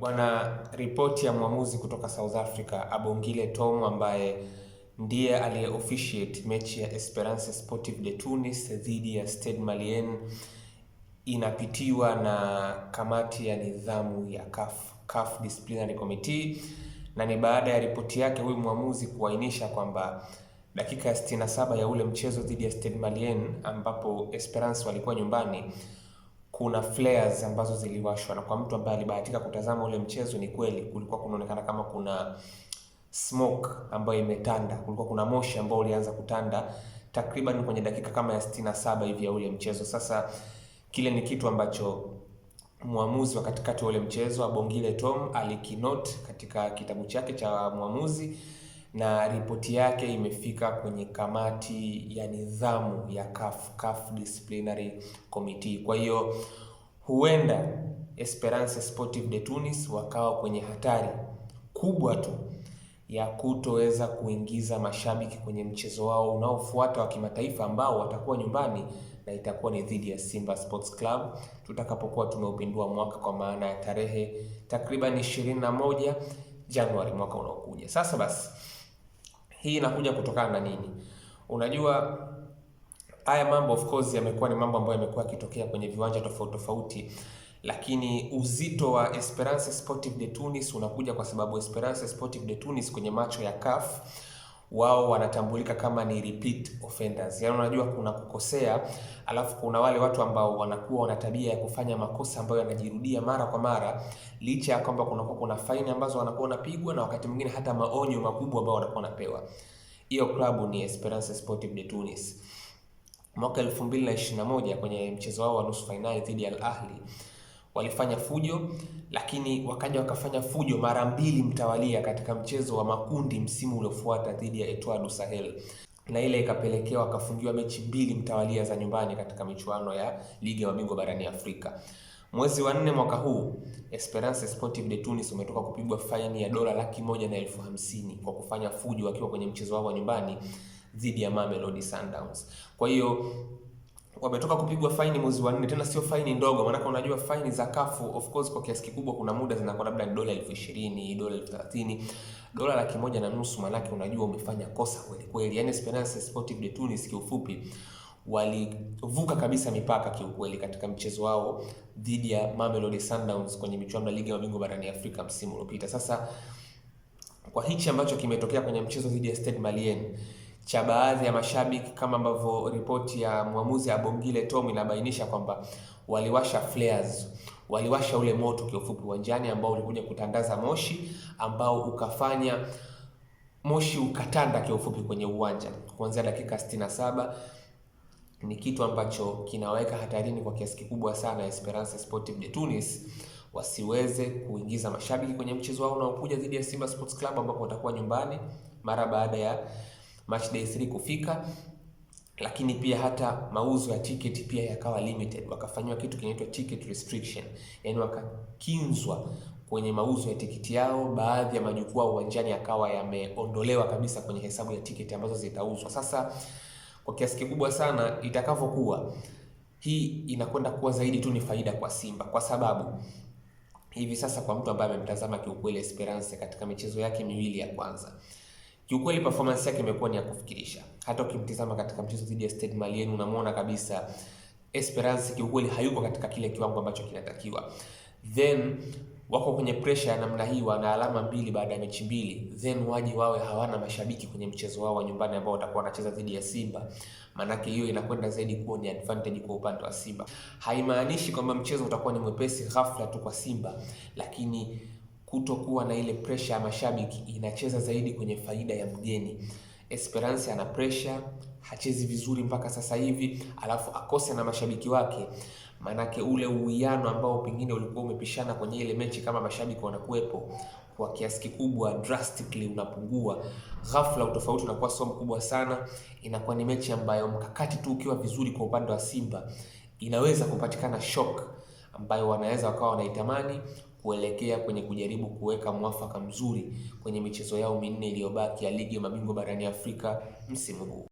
Bwana, ripoti ya mwamuzi kutoka South Africa Abongile Tom ambaye ndiye aliye officiate mechi ya Esperance Sportive de Tunis dhidi ya Stade Malien inapitiwa na kamati ya nidhamu ya CAF Disciplinary Committee, na ni baada ya ripoti yake huyu mwamuzi kuainisha kwamba dakika ya 67 ya ule mchezo dhidi ya Stade Malien ambapo Esperance walikuwa nyumbani, kuna flares ambazo ziliwashwa, na kwa mtu ambaye alibahatika kutazama ule mchezo, ni kweli kulikuwa kunaonekana kama kuna smoke ambayo imetanda, kulikuwa kuna moshi ambao ulianza kutanda takriban kwenye dakika kama ya 67 hivi ya ule mchezo. Sasa kile ni kitu ambacho mwamuzi wa katikati wa ule mchezo Abongile Tom alikinote katika kitabu chake cha mwamuzi, na ripoti yake imefika kwenye kamati ya nidhamu ya CAF Disciplinary Committee. Kwa hiyo huenda Esperance Sportive de Tunis wakawa kwenye hatari kubwa tu ya kutoweza kuingiza mashabiki kwenye mchezo wao unaofuata wa kimataifa ambao watakuwa nyumbani, na itakuwa ni dhidi ya Simba Sports Club tutakapokuwa tumeupindua mwaka, kwa maana ya tarehe takriban 21 Januari mwaka unaokuja. Sasa basi, hii inakuja kutokana na nini? Unajua, haya mambo of course yamekuwa ni mambo ambayo yamekuwa yakitokea kwenye viwanja tofauti tofauti, lakini uzito wa Esperance Sportive de Tunis unakuja kwa sababu Esperance Sportive de Tunis kwenye macho ya CAF wao wanatambulika kama ni repeat offenders. Yaani unajua, kuna kukosea, alafu kuna wale watu ambao wanakuwa wana tabia ya kufanya makosa ambayo yanajirudia mara kwa mara, licha ya kwamba kuna faini ambazo wanakuwa wanapigwa na wakati mwingine hata maonyo makubwa ambayo wanakuwa wanapewa. Hiyo klabu ni Esperance Sportive de Tunis. Mwaka 2021 kwenye mchezo wao wa nusu finali dhidi ya Al Ahly walifanya fujo, lakini wakaja wakafanya fujo mara mbili mtawalia katika mchezo wa makundi msimu uliofuata dhidi ya Etoile du Sahel, na ile ikapelekea wakafungiwa mechi mbili mtawalia za nyumbani katika michuano ya ligi ya mabingwa barani Afrika. Mwezi wa 4 mwaka huu Esperance Sportive de Tunis umetoka kupigwa faini ya $150,000 kwa kufanya fujo wakiwa kwenye mchezo wao wa nyumbani dhidi ya Mamelodi Sundowns. Kwa hiyo wametoka kupigwa faini mwezi wa 4, tena sio faini ndogo, maana unajua faini za CAF of course kwa kiasi kikubwa kuna muda zinakuwa labda ni $20,000, $30,000, $1.5, maana unajua umefanya kosa kweli kweli. Yani Esperance Sportive de Tunis kiufupi walivuka kabisa mipaka kiukweli katika mchezo wao dhidi ya Mamelodi Sundowns kwenye michuano ya ligi ya mabingwa barani Afrika msimu uliopita. Sasa kwa hichi ambacho kimetokea kwenye mchezo dhidi ya Stade Malien cha baadhi ya mashabiki, kama ambavyo ripoti ya mwamuzi Abongile Tom inabainisha kwamba waliwasha flares, waliwasha ule moto kiufupi uwanjani ambao ulikuja kutandaza moshi ambao ukafanya moshi ukatanda kiufupi kwenye uwanja kuanzia dakika 67. Ni kitu ambacho kinaweka hatarini kwa kiasi kikubwa sana Esperance Sportive de Tunis wasiweze kuingiza mashabiki kwenye mchezo wao unaokuja dhidi ya Simba Sports Club ambapo watakuwa nyumbani mara baada ya match day 3 kufika. Lakini pia hata mauzo ya ticket pia yakawa limited, wakafanywa kitu kinaitwa ticket restriction, yani wakakinzwa kwenye mauzo ya tiketi yao. Baadhi ya majukwaa uwanjani yakawa yameondolewa kabisa kwenye hesabu ya tiketi ambazo zitauzwa. Sasa kwa kiasi kikubwa sana itakavyokuwa, hii inakwenda kuwa zaidi tu ni faida kwa Simba, kwa sababu hivi sasa kwa mtu ambaye amemtazama kiukweli Esperance katika michezo yake miwili ya kwanza, kiukweli performance yake imekuwa ni ya kufikirisha. Hata ukimtazama katika mchezo dhidi ya Stade Malien unamuona kabisa Esperance kiukweli hayuko katika kile kiwango ambacho kinatakiwa. Then wako kwenye pressure ya namna hii, wana alama 2 baada ya mechi 2, then waje wawe hawana mashabiki kwenye mchezo wao wa nyumbani ambao watakuwa wanacheza dhidi ya Simba. Manake hiyo inakwenda zaidi kuwa ni advantage kwa upande wa Simba. Haimaanishi kwamba mchezo utakuwa ni mwepesi ghafla tu kwa Simba, lakini kutokuwa na ile pressure ya mashabiki inacheza zaidi kwenye faida ya mgeni. Esperance ana pressure, hachezi vizuri mpaka sasa hivi, alafu akose na mashabiki wake, manake ule uwiano ambao pengine ulikuwa umepishana kwenye ile mechi kama mashabiki wanakuepo kwa kiasi kikubwa drastically unapungua. Ghafla utofauti unakuwa sio mkubwa sana, inakuwa ni mechi ambayo mkakati tu ukiwa vizuri kwa upande wa Simba inaweza kupatikana shock ambayo wanaweza wakawa wanaitamani kuelekea kwenye kujaribu kuweka mwafaka mzuri kwenye michezo yao minne iliyobaki ya ligi ya mabingwa barani Afrika msimu huu.